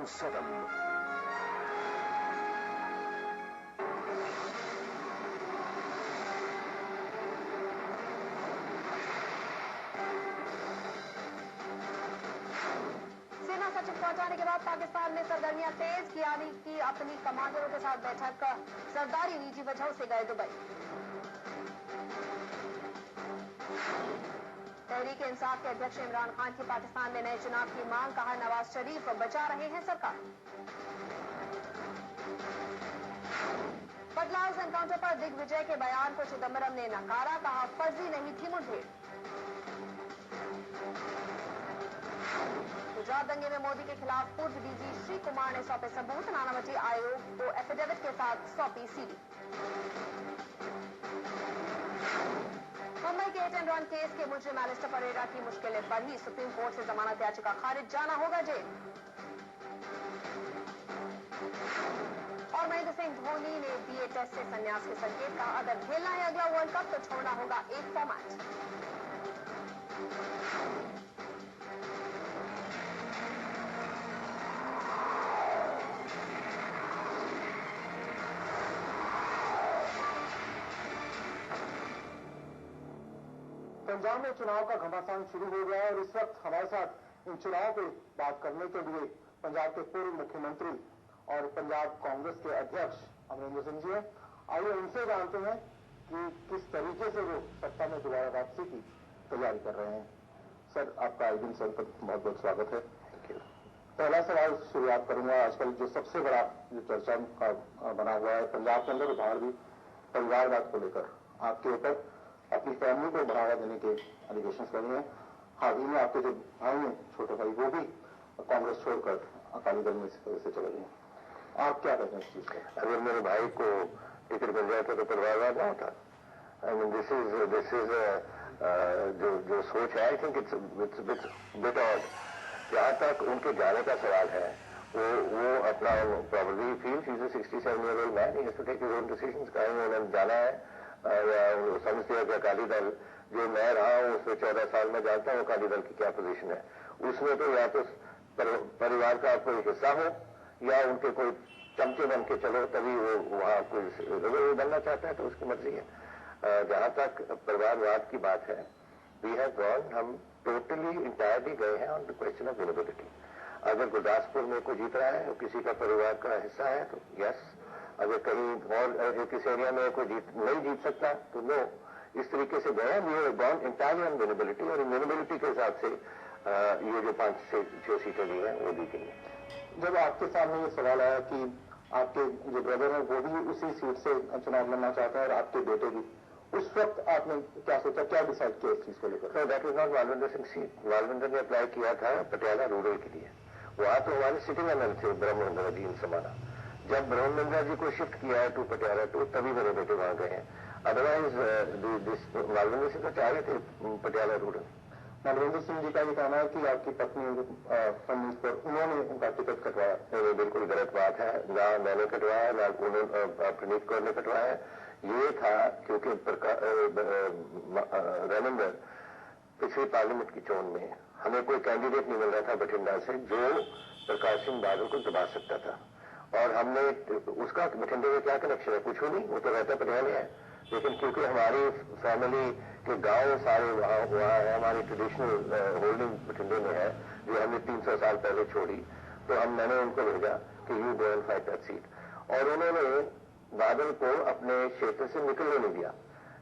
7. सेना सचिव पहुंचाने के बाद पाकिस्तान ने सरगर्मियां तेज किया की अपनी कमांडरों के साथ बैठक। सरदारी निजी वजहों से गए दुबई। तहरीक इंसाफ के अध्यक्ष इमरान खान की पाकिस्तान में नए चुनाव की मांग, कहा नवाज शरीफ बचा रहे हैं सरकार। बदलाव एनकाउंटर पर दिग्विजय के बयान को चिदंबरम ने नकारा, कहा फर्जी नहीं थी मुठभेड़। गुजरात दंगे में मोदी के खिलाफ पूर्व डीजी श्री कुमार ने सौंपे सबूत। नानावटी आयोग को एफिडेविट के साथ सौंपी सीडी। मुंबई के हिट एंड रन केस के मुजरिम एलिस्टर परेरा की मुश्किलें बढ़ी। सुप्रीम कोर्ट से जमानत याचिका खारिज, जाना होगा जेल। और महेंद्र सिंह धोनी ने दिए टेस्ट से संन्यास के संकेत, कहा अगर खेलना है अगला वर्ल्ड कप तो छोड़ना होगा एक फॉर्मेट। पंजाब में चुनाव का घमासान शुरू हो गया है और इस वक्त हमारे साथ इन चुनाव पे बात करने के लिए पंजाब के पूर्व मुख्यमंत्री और पंजाब कांग्रेस के अध्यक्ष अमरिंदर सिंह जी हैं। आइए उनसे जानते हैं कि किस तरीके से वो सत्ता में दोबारा वापसी की तैयारी कर रहे हैं। सर, आपका आई दिन सर पर बहुत बहुत स्वागत है। पहला सवाल शुरुआत करूंगा। आजकल जो सबसे बड़ा जो चर्चा का बना हुआ है पंजाब के अंदर, बाहर भी, परिवारवाद को लेकर आपके ऊपर अपनी फैमिली को बढ़ावा देने के एलिगेशंस लगे हैं। हाल ही में आपके जो भाई हैं, छोटे भाई, वो भी कांग्रेस छोड़कर अकाली दल में से चले गए। आप क्या कहते हैं इस चीज पर? अगर मेरे भाई को टिकट मिल जाता तो परिवारवाद ना होता। आई मीन दिस इज जो सोच है, I think it's bit odd. जहां तक उनके जाने का सवाल है, वो अपना प्रॉब्लली फील चीजें 67 year old man, he has to take his own decisions. कहीं उन्होंने जाना है समझते हैं कि अकाली दल जो मैं रहा हूं उसमें 14 साल में जानता हूं अकाली दल की क्या पोजीशन है। उसमें तो या तो परिवार का कोई हिस्सा हो या उनके कोई चमचे बन के चलो, तभी वो वहां कोई बनना चाहता है तो उसकी मर्जी है। जहां तक परिवारवाद की बात है, वी हैव गॉन, हम टोटली इंटायरली गए हैं on the question of winnability. अगर गुरदासपुर में कोई जीत रहा है और किसी का परिवार का हिस्सा है तो यस, अगर कहीं और किसी एरिया में कोई नहीं जीत सकता तो नो। इस तरीके से गए we have gone entirely on winnability, और विनेबिलिटी के हिसाब से ये जो 5 से 6 सीटें दी हैं वो दी गई हैं। जब आपके सामने ये सवाल आया कि आपके जो ब्रदर हैं वो भी उसी सीट से चुनाव लड़ना चाहते हैं और आपके बेटे भी, उस वक्त आपने क्या सोचा, क्या डिसाइड किया इस चीज को लेकर? That is not Walwinder Singh seat. Walwinder ने अप्लाई किया था पटियाला रूरल के लिए। वहां तो हमारे सिटिंग एमएल थे ब्रह्मेंद्र जी समाना। जब ब्रह्मेंद्र जी को शिफ्ट किया है टू पटियाला टू, तभी मेरे बेटे वहां गए हैं। अदरवाइज वालविंदर सिंह तो चाह रहे थे पटियाला रूरल। नरेंद्र सिंह जी का ये कहना है कि आपकी पत्नी फर्नीस पर उन्होंने उनका टिकट कटवाया। ये बिल्कुल गलत बात है। ना मैंने कटवाया, ना प्रणीत कौर ने कटवाया। ये था क्योंकि रविंद्र पिछली पार्लियामेंट की चोन में हमें कोई कैंडिडेट नहीं मिल रहा था बठिंडा से जो प्रकाश सिंह बादल को दबा सकता था, और हमने उसका बठिंडे में क्या कनेक्शन है, कुछ नहीं, वो तो रहता पटियाले है। लेकिन क्योंकि हमारी फैमिली के गांव सारे वहां है, हमारी ट्रेडिशनल होल्डिंग बठिंडे में है जो हमने 300 साल पहले छोड़ी, तो मैंने उनको भेजा कि you go and fight that seat, और उन्होंने बादल को अपने क्षेत्र से निकलने नहीं दिया।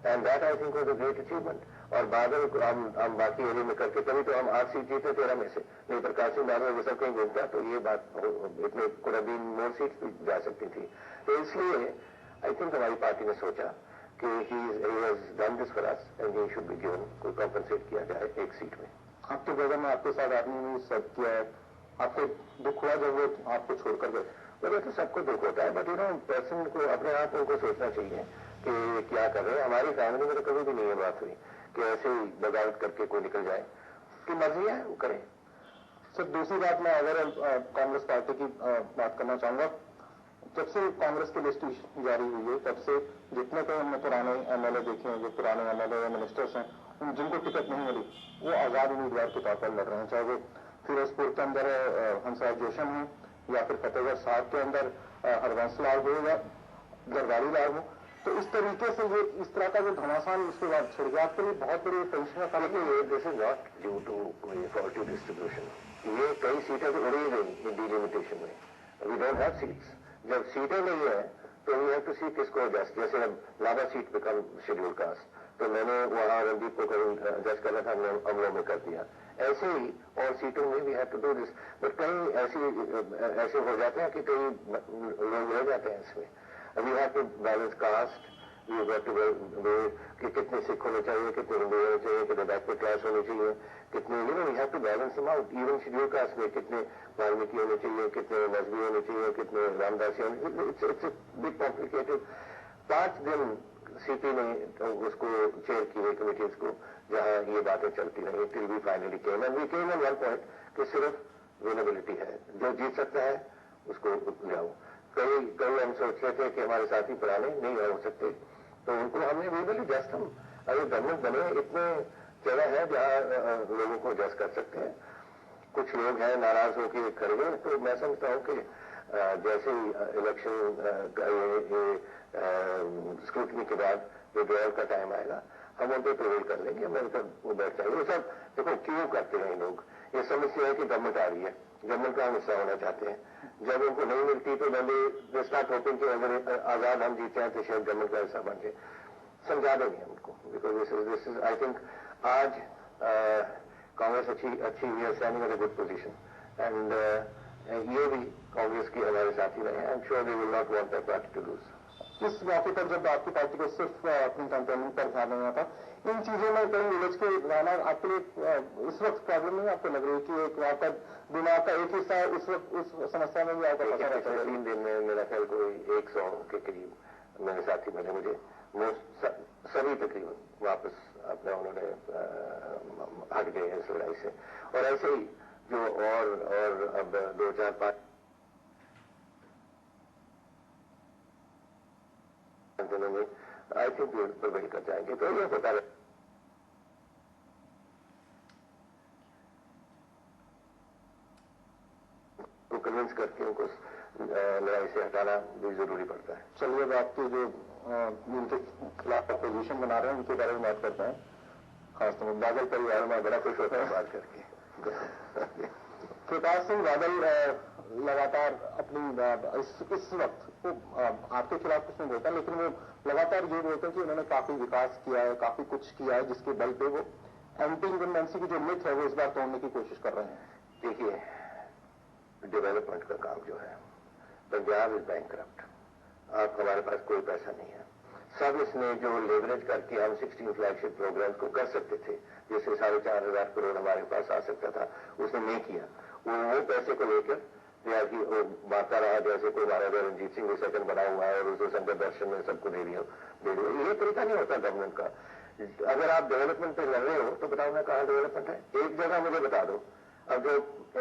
And that I think was a great achievement. और बादल को हम बाकी एरिया में करके तभी तो हम 8 सीट जीते 13 में से। नहीं प्रकाश सिंह बादल वो सब कहीं घूमता तो ये बात इतने कुछ मोर सीट भी जा सकती थी। तो इसलिए आई थिंक हमारी पार्टी ने सोचा कि he has done this for us and he should be given, कोई कॉम्पनसेट किया जाए एक सीट में। आपके ब्रदर ने आपके साथ आदमी ने सब किया है, आपको दुख हुआ जब वो आपको छोड़कर गए? वैसे तो सबको दुख होता है, बट पर्सन को अपने आप उनको सोचना चाहिए कि क्या कर रहे हैं। हमारी फैमिली में तो कभी भी नहीं ये बात हुई कि ऐसे ही बगावत करके कोई निकल जाए। उसकी मर्जी है, वो करे। सर, दूसरी बात मैं अगर कांग्रेस पार्टी की बात करना चाहूंगा, जब से कांग्रेस की लिस्ट जारी हुई है तब से जितने को हमने पुराने एमएलए देखे हैं, जो पुराने एमएलए या मिनिस्टर्स हैं, जिनको टिकट नहीं मिली वो आजाद उम्मीदवार के तौर पर लड़ रहे हैं। चाहे वो फिरोजपुर के अंदर हंसराज जोशन है या फिर फतेहगढ़ साहब के अंदर हरवंश लाल हो या जरदारी लाल हो। तो इस तरीके से ये इस तरह का जो घमासान उसके बाद छिड़ गया, आपके लिए बहुत बड़ी टेंशन का कारण है। This is not due to कोई फॉल्टी डिस्ट्रीब्यूशन। ये कई सीटें तो उड़ी गई डिलिमिटेशन में, वी डोंट हैव सीट्स। जब सीटें नहीं है तो वी हैव टू सी किसको एडजस्ट। जैसे अब लाभा सीट बिकम शेड्यूल कास्ट, तो मैंने वहां रणदीप को एडजस्ट करना था, हमने अमलों में कर दिया। ऐसे ही और सीटों में भी have to do this, but कई ऐसे हो जाते हैं कि कई लोग रह जाते हैं इसमें। We have to balance caste, we have to कि कितने सिख होने चाहिए, कितने हिंदू होने चाहिए, कितने बैकवर्ड क्लास होने चाहिए, कितने we have to balance them out. Even schedule caste में कितने वाल्मीकि होने चाहिए, कितने मजहबी होने चाहिए, कितने रामदासी होने चाहिए। It's big complicated. 5 दिन सीपी ने उसको चेयर किए कमिटीज को, जहां ये बातें चलती रही till we finally came and we came on one point कि सिर्फ विनेबिलिटी है, जो जीत सकता है उसको जाओ। कई हम सोच रहे थे कि हमारे साथी पुराने नहीं हो सकते, तो उनको हमने विनेबली जस्ट हम अगर गवर्नमेंट बने, इतने जगह है जहां लोगों को जस्ट कर सकते हैं। कुछ लोग हैं नाराज होकर खड़े हुए, तो मैं समझता हूँ कि जैसे ही इलेक्शन स्क्रूटनी के बाद विड्रॉल का टाइम आएगा, हम उन पर प्रिवेल कर लेंगे, हमारे सब वो बैठ जाएंगे। वो सब देखो क्यों करते हैं लोग, ये समस्या है कि गवर्नमेंट आ रही है, गवर्नमेंट का हम हिस्सा होना चाहते हैं। जब उनको नहीं मिलती तो पहले स्टार्ट होपिंग कि अगर आजाद हम जीते हैं तो शायद गवर्नमेंट का हिस्सा बन जाए। समझा देंगे उनको, because this is I think आज कांग्रेस अच्छी हुई है, standing at a good position, and ये भी कांग्रेस की हमारे साथी रहे हैं। I am sure they will not want that party to lose. इस मौके पर जब आपकी पार्टी को सिर्फ अपनी कैंपेनिंग पर ध्यान देना था, इन चीजों में कहीं उलझ के रहना आपके लिए इस वक्त प्रॉब्लम नहीं आपको लग रही है कि एक आपका दिमाग का एक हिस्सा इस वक्त उस समस्या में भी आपका पता रहता है? 3 दिन में मेरा ख्याल कोई 100 के करीब मेरे साथी मिले मुझे, सभी तकरीबन वापस अपने उन्होंने हट गए इस लड़ाई से। और ऐसे ही जो और अब 2-4-5 दिनों में आई थिंक प्रिवेल कर जाएंगे, तो ये होता है। तो कन्विंस करके उनको लड़ाई से हटाना भी जरूरी पड़ता है। चलिए अब आपके जो जिनके खिलाफ अपोजिशन बना रहे हैं उनके बारे में बात करते हैं। खासतौर पर बादल परिवार में बड़ा खुश होता है बात करके। प्रकाश सिंह बादल लगातार अपनी इस वक्त वो आपके खिलाफ कुछ नहीं बोलता, लेकिन वो लगातार ये बोलते हैं कि उन्होंने काफी विकास किया है, काफी कुछ किया है, जिसके बल पे वो एंटी इनकम्बेंसी की जो मिथ है वो इस बार तोड़ने की कोशिश कर रहे हैं। देखिए, डेवलपमेंट का काम जो है, पंजाब इज बैंकरप्ट। आप हमारे पास कोई पैसा नहीं है। सब इसने जो लेवरेज करके हम 16 फ्लैगशिप प्रोग्राम्स को कर सकते थे, जिससे 4,500 करोड़ हमारे पास आ सकता था, उसने नहीं किया। वो पैसे को लेकर वो बांटता रहा, जैसे कोई महाराजा रणजीत सिंह सेकंड बना हुआ है और उसे संगत दर्शन में सबको दे दिया। ये तरीका नहीं होता गवर्नमेंट का। अगर आप डेवलपमेंट पे लड़ रहे हो तो बताओ ना कहाँ डेवलपमेंट है, एक जगह मुझे बता दो। अब जो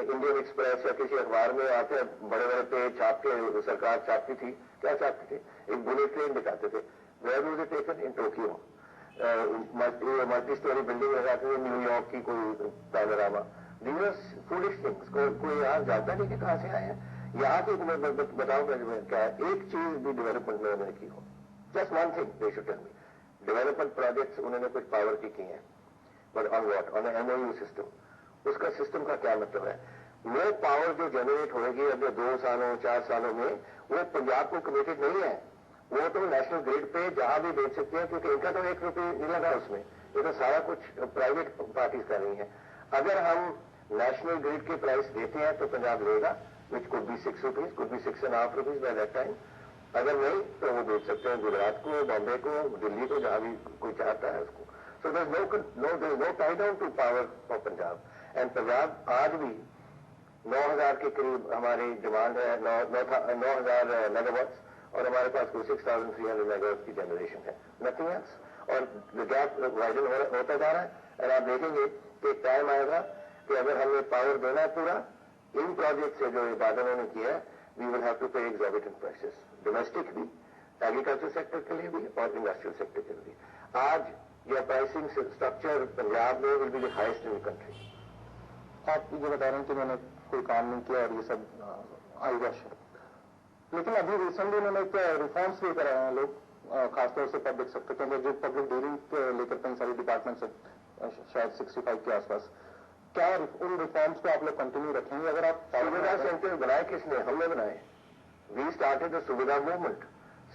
इंडियन एक्सप्रेस या किसी अखबार में आते बड़े बड़े पेज छाप के सरकार छापती थी, क्या छापती थी? एक बुलेट ट्रेन दिखाते थे। Where was it taken? In Tokyo. Multi storey building लगाते थे न्यूयॉर्क की, कोई पैनोरामा। Foolish things. कोई यहाँ जानता नहीं कि कहाँ से आए हैं। यहाँ की बताओ क्या है, एक चीज भी डेवलपमेंट में उन्होंने की हो। Just one thing they should tell me. Development projects उन्होंने कुछ पावर की हैं, but on what? On MOU system. उसका सिस्टम का क्या मतलब है? वो पावर जो जनरेट होगी अगले 2 सालों 4 सालों में, वो पंजाब को कमिटेड नहीं है। वो तो नेशनल ग्रिड पे जहां भी बेच सकते हैं, क्योंकि इनका तो 1 रुपये नहीं लगा उसमें। ये तो सारा कुछ प्राइवेट पार्टीज कर रही हैं। अगर हम नेशनल ग्रिड के प्राइस देते हैं तो पंजाब लेगा, which could be 6 rupees, could be 6.5 rupees by that time. अगर नहीं तो वो बेच सकते हैं गुजरात को, बॉम्बे को, दिल्ली को, जहां भी कोई चाहता है उसको। So there is no tie down to power for Punjab. And Punjab आज भी 9,000 के करीब हमारी डिमांड है, 9,000 मेगावाट्स, और हमारे पास कोई 6,300 मेगावाट की जनरेशन है, नथिंग एल्स। और गैप वाइडन होता जा रहा है। और आप देखेंगे कि टाइम आएगा कि अगर हमें पावर देना है पूरा, इन प्रोजेक्ट से जो बादलों ने किया है, वी विल हैव टू पे एग्जॉर्बिटेंट प्राइसेस, डोमेस्टिक भी, एग्रीकल्चर सेक्टर के लिए भी और इंडस्ट्रियल सेक्टर के लिए भी। आज यह प्राइसिंग स्ट्रक्चर पंजाब में will be the highest in the country. आप ये बता रहे हैं कि मैंने कोई काम नहीं किया और ये सब आईवश है। लेकिन अभी रिसेंटली उन्होंने रिफॉर्म्स लेकर आए हैं लोग, खासतौर से पब्लिक सेक्टर के अंदर जो पब्लिक डीलिंग लेकर कई सारे डिपार्टमेंट्स है, शायद 65 के आसपास। क्या उन रिफॉर्म्स को आप लोग कंटिन्यू रखेंगे? अगर आप सुविधा सेंटर बनाए किसने? हमने बनाए। वी स्टार्टेड द सुविधा मूवमेंट।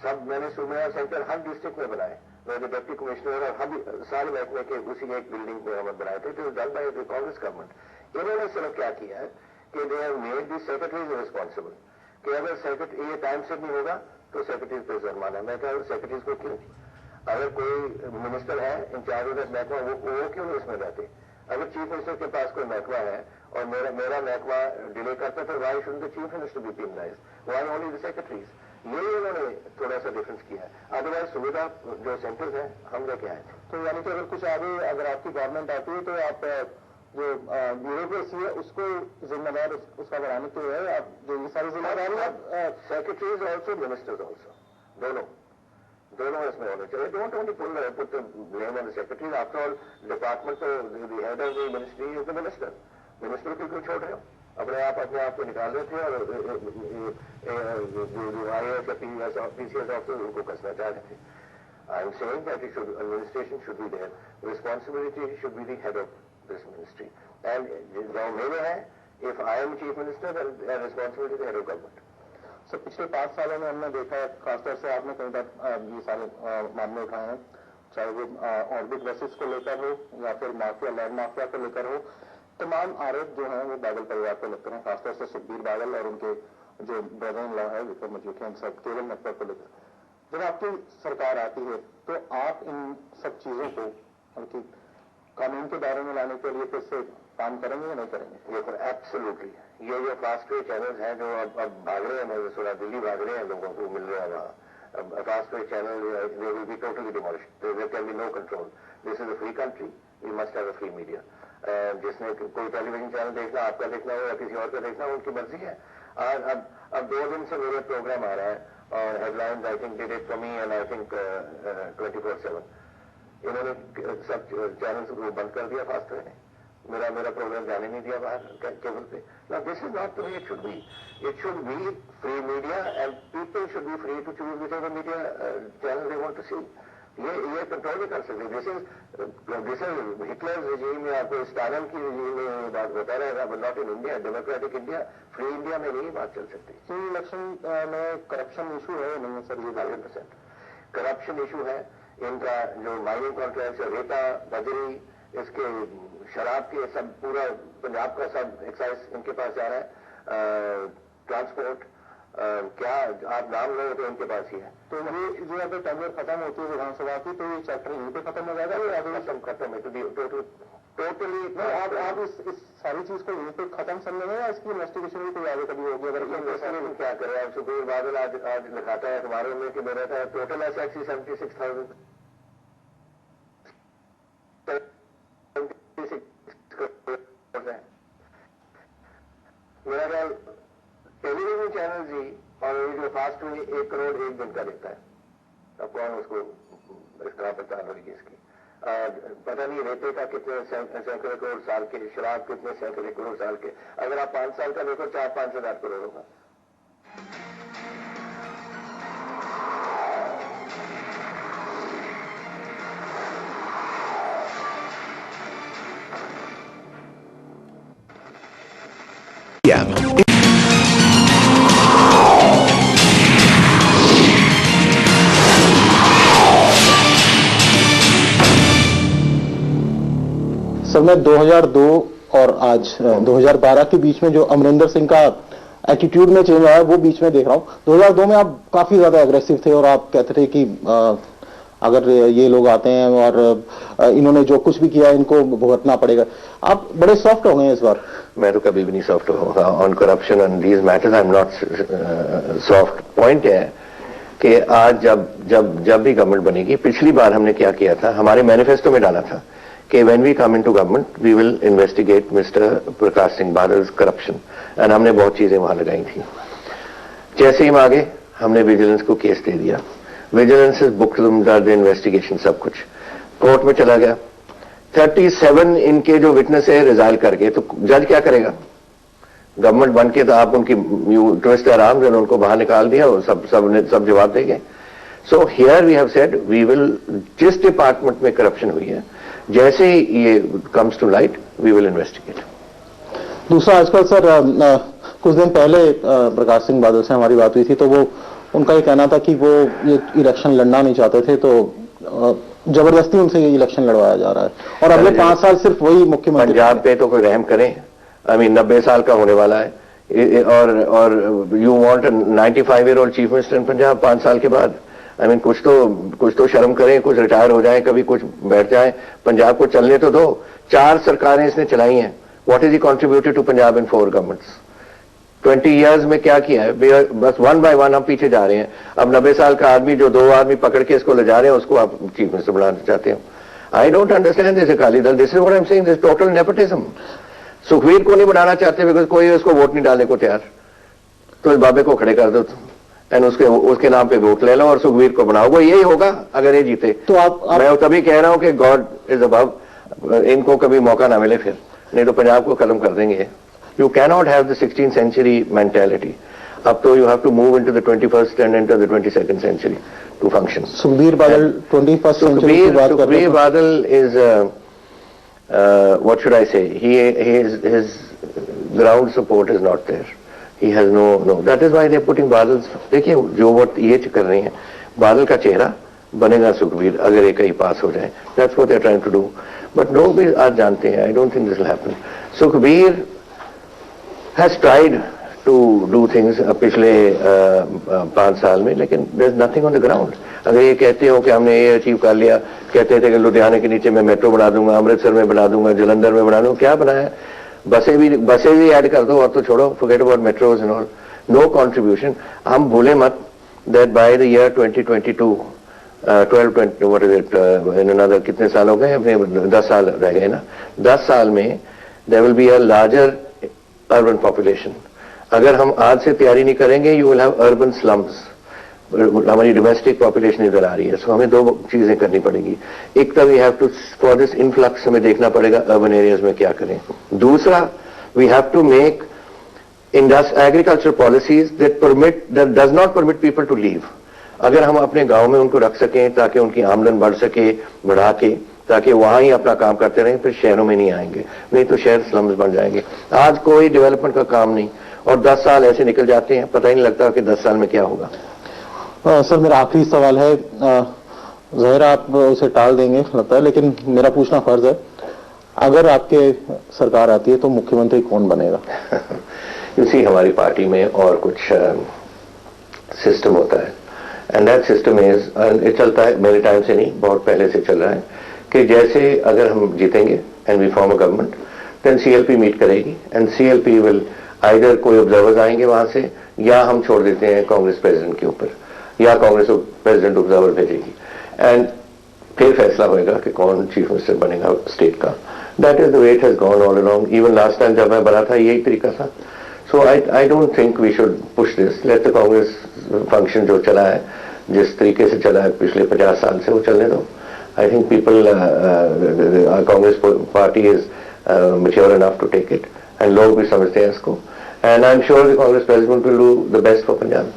सब मैंने सुविधा सेंटर हर डिस्ट्रिक्ट में बनाए। मैं डिप्टी कमिश्नर और हम सारे महकमे के उसी एक बिल्डिंग में हम बनाए थे, तो done by the Congress government. इन्होंने सिर्फ क्या किया है कि they have made the secretaries responsible, कि अगर सेक्रेटरी ये टाइम से नहीं होगा तो सेक्रेटरीज पे जुर्माना। मैं कह रहा हूँ सेक्रेटरीज को क्यों? अगर कोई मिनिस्टर है इंचार्ज ऑफ महकमा, वो क्यों उसमें रहते? अगर चीफ मिनिस्टर के पास कोई महकमा है और मेरा महकमा डिले करता तो why should the chief minister be penalise, why only the secretaries? ये उन्होंने थोड़ा सा डिफरेंस किया है। अदरवाइज सुविधा जो सेंटर्स हैं हम लेके आए थे। तो यानी कि अगर कुछ आगे अगर आपकी गवर्नमेंट आती है तो आप जो ब्यूरोक्रेसी है उसको जिम्मेदार उसका बढ़ाने के लिए आप जो ये सारी जिम्मेदारी सेक्रेटरीज ऑल्सो मिनिस्टर्स ऑल्सो दोनों इसमें होने चाहिए। Don't only put the blame on the secretary. After all department तो the head of the ministry is the minister. Minister को क्यों छोड़ रहे हो? अपने आप को निकाल रहे थे और जो IAS या PCS ऑफिसर उनको कसना चाह रहे थे। I am saying that it should administration should be there, responsibility should be the head of this ministry. And गाँव मेरे है, if I am chief minister and responsibility the head of government. Sir पिछले 5 सालों में हमने देखा है, खासतौर से आपने कई बार ये सारे मामले उठाए हैं, चाहे वो ऑर्बिट बसेस को लेकर हो या फिर माफिया लैंड माफिया को लेकर हो, तमाम आरोप जो हैं वो बादल परिवार को लगते हैं, खासतौर से सुखबीर बादल और उनके जो ब्रदर इन लॉ है विक्रम मजीठिया, सब केवल नेटवर्क को लेकर। जब आपकी सरकार आती है तो आप इन सब चीजों को बल्कि कानून के दायरे में लाने के लिए फिर से काम करेंगे या नहीं करेंगे? ये तो एब्सोल्युटली ये जो फास्ट वे चैनल्स हैं जो अब भाग रहे हैं, मैं थोड़ा दिल्ली भाग रहे हैं, लोगों को मिल रहा है वहाँ। Fast way channel they will be totally demolished, there can be no control. This is a free country, we must have a free media. जिसने कोई टेलीविजन चैनल देखना, आपका देखना हो या किसी और का देखना हो, उनकी मर्जी है। अब 2 दिन से मेरे प्रोग्राम आ रहा है और headlines I think did it for me and I think 24/7 इन्होंने सब चैनल्स को बंद कर दिया फास्ट वे ने। मेरा प्रोग्राम जाने नहीं दिया बाहर केबल पे। Now this is not the way it should be. It should be free media and people should be free to choose whichever media channel they want to see. ये control नहीं कर सकते। This is Hitler's regime या कोई Stalin की regime में ये बात होता रहेगा, but not in India, democratic India, free India में नहीं बात चल सकती। इलेक्शन में करप्शन इशू है नहीं है सर? ये 100% करप्शन इशू है। इनका जो माइनिंग कॉन्ट्रैक्ट, रेता, बजरी, इसके शराब के सब पूरा पंजाब का सब एक्साइज इनके पास जा रहा है। ट्रांसपोर्ट क्या आप नाम लो तो इनके पास ही है। तो ये जो अगर टेंडर खत्म होती है विधानसभा की तो ये चैप्टर यहीं पे खत्म हो जाएगा या खत्म है टोटली? आप इस सारी चीज को यहीं पे खत्म समझेंगे या इसकी इन्वेस्टिगेशन भी कोई आगे कभी होगी? अगर इन्वेस्टिगेशन क्या करें? अब सुखबीर बादल आज लिखाता है अखबारों में कि मेरा था टोटल एसेट्स 76,000 मेरा ख्याल टेलीविजन चैनल जी और ये जो फास्ट में 1 करोड़ 1 दिन का देता है। अब कौन उसको इसका पहचान होगी इसकी? पता नहीं रेते का कितने सैकड़े करोड़ साल के, शराब कितने सैकड़े करोड़ साल के। अगर आप 5 साल का देखो 4-5 हजार करोड़ होगा। सर मैं 2002 और आज 2012 के बीच में जो अमरिंदर सिंह का एटीट्यूड में चेंज आया वो बीच में देख रहा हूं। 2002 में आप काफी ज्यादा एग्रेसिव थे और आप कहते थे कि अगर ये लोग आते हैं और इन्होंने जो कुछ भी किया इनको भुगतना पड़ेगा। आप बड़े सॉफ्ट हो गए इस बार। मैं तो कभी भी नहीं सॉफ्ट होगा on corruption and these matters. I am not soft. Point है कि आज जब भी गवर्नमेंट बनेगी, पिछली बार हमने क्या किया था, हमारे मैनिफेस्टो में डाला था कि when we come into government we will investigate mister Prakash Singh Badal's corruption, and हमने बहुत चीजें वहां लगाई थी। जैसे ही हम आगे हमने विजिलेंस को केस दे दिया। Vigilance is book the investigation, सब कुछ कोर्ट में चला गया। 37 इनके जो विटनेस है रिजाइल करके, तो जज क्या करेगा? गवर्नमेंट बन के तो आप उनकी you twist their arms and उनको बाहर निकाल दिया और सब जवाब देंगे. So here we have said we will, जिस डिपार्टमेंट में करप्शन हुई है, जैसे ही ये comes to light we will investigate. दूसरा, आजकल सर कुछ दिन पहले प्रकाश सिंह बादल से हमारी बात हुई थी, तो वो उनका ये कहना था कि वो ये इलेक्शन लड़ना नहीं चाहते थे, तो जबरदस्ती उनसे ये इलेक्शन लड़वाया जा रहा है और अगले 5 साल सिर्फ वही मुख्यमंत्री. पंजाब पे तो कोई रहम करें. आई मीन 90 साल का होने वाला है और you want 95 year old chief minister in Punjab 5 साल के बाद. आई मीन कुछ तो शर्म करें, कुछ रिटायर हो जाए, कभी कुछ बैठ जाए. पंजाब को चलने तो दो. 4 सरकारें इसने चलाई हैं. What is he contributed to Punjab in 4 governments? 20 years में क्या किया है? बस 1 by 1 हम पीछे जा रहे हैं. अब 90 साल का आदमी जो 2 आदमी पकड़ के इसको ले जा रहे हैं, उसको आप चीफ मिनिस्टर बनाना चाहते हो. I don't understand this Akali Dal. This is what I am saying, this total nepotism. Sukhbir को नहीं बनाना चाहते बिकॉज कोई उसको वोट नहीं डालने को तैयार, तो इस बाबे को खड़े कर दो एंड उसके नाम पे वोट ले लो और सुखबीर को बनाओ. वो यही होगा अगर ये जीते. तो आप मैं तभी कह रहा हूं कि गॉड इज अबव. इनको कभी मौका ना मिले फिर, नहीं तो पंजाब को खत्म कर देंगे. You cannot have the 16th century mentality. Up to you have to move into the 21st and enter the 22nd century to function. Sukhbir Badal 21st century की बात कर रहे हैं. Sukhbir Badal is what should I say? His ground support is not there. He has no. That is why they are putting बादल. देखिए जो vote ये कर रहे हैं, बादल का चेहरा बनेगा सुखबीर अगर ये कहीं पास हो जाए. That's what they are trying to do. But लोग भी आज जानते हैं. I don't think this will happen. Sukhbir has tried to do things पिछले 5 साल में, लेकिन there's nothing on the ground. अगर ये कहते हो कि हमने ये अचीव कर लिया, कहते थे कि लुधियाना के नीचे मैं मेट्रो बना दूंगा, अमृतसर में बना दूंगा, जलंधर में बना दूंगा, क्या बनाया? बसें भी ऐड कर दो और तो छोड़ो, forget about metros and all. No contribution. हम भूले मत that by the year 2022 12-20 what is it in another कितने साल हो गए? अपने 10 साल रह गए ना. 10 साल में there will be a larger urban population. अगर हम आज से तैयारी नहीं करेंगे, you will have urban slums. हमारी डोमेस्टिक पॉपुलेशन इधर आ रही है. सो हमें 2 चीजें करनी पड़ेगी. एक तो we have to, for this influx हमें देखना पड़ेगा अर्बन एरियाज में क्या करें. दूसरा, we have to make agriculture policies that does not permit people to leave. अगर हम अपने गांव में उनको रख सकें ताकि उनकी आमदन बढ़ सके, बढ़ा के, ताकि वहां ही अपना काम करते रहें, फिर शहरों में नहीं आएंगे. नहीं तो शहर स्लम्स बन जाएंगे. आज कोई डेवलपमेंट का काम नहीं और 10 साल ऐसे निकल जाते हैं, पता ही नहीं लगता कि 10 साल में क्या होगा. सर मेरा आखिरी सवाल है, ज़ाहिर आप उसे टाल देंगे लगता है, लेकिन मेरा पूछना फर्ज है. अगर आपके सरकार आती है तो मुख्यमंत्री कौन बनेगा? इसी हमारी पार्टी में और कुछ सिस्टम होता है एंड दैट सिस्टम इज, चलता है मेरे टाइम से नहीं, बहुत पहले से चल रहा है कि जैसे अगर हम जीतेंगे and we form a government, then CLP meet करेगी एंड सीएलपी विल आइदर कोई ऑब्जर्वर्स आएंगे वहां से, या हम छोड़ देते हैं कांग्रेस प्रेसिडेंट के ऊपर, या कांग्रेस प्रेसिडेंट ऑब्जर्वर भेजेगी एंड फिर फैसला होगा कि कौन चीफ मिनिस्टर बनेगा स्टेट का. That is the way it has gone all along. Even last time जब मैं बना था यही तरीका था. So I don't think we should push this. Let the Congress function जो चला है, जिस तरीके से चला है पिछले 50 साल से, वो चलने दो. I think people, Congress party is mature enough to take it, and लोग भी समझते हैं इसको, and I'm sure the Congress president will do the best for Punjab.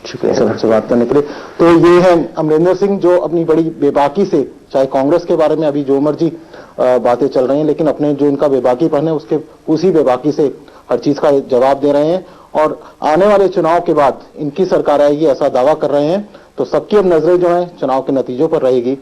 शुक्रिया सर आपसे बात करने के लिए. तो ये है अमरिंदर सिंह जो अपनी बड़ी बेबाकी से, चाहे कांग्रेस के बारे में अभी जो मर्जी बातें चल रही हैं, लेकिन अपने जो इनका बेबाकीपन है उसके उसी बेबाकी से हर चीज का जवाब दे रहे हैं और आने वाले चुनाव के बाद इनकी सरकार आएगी ऐसा दावा कर रहे हैं. तो सबकी अब नजरें जो है चुनाव के नतीजों पर रहेगी.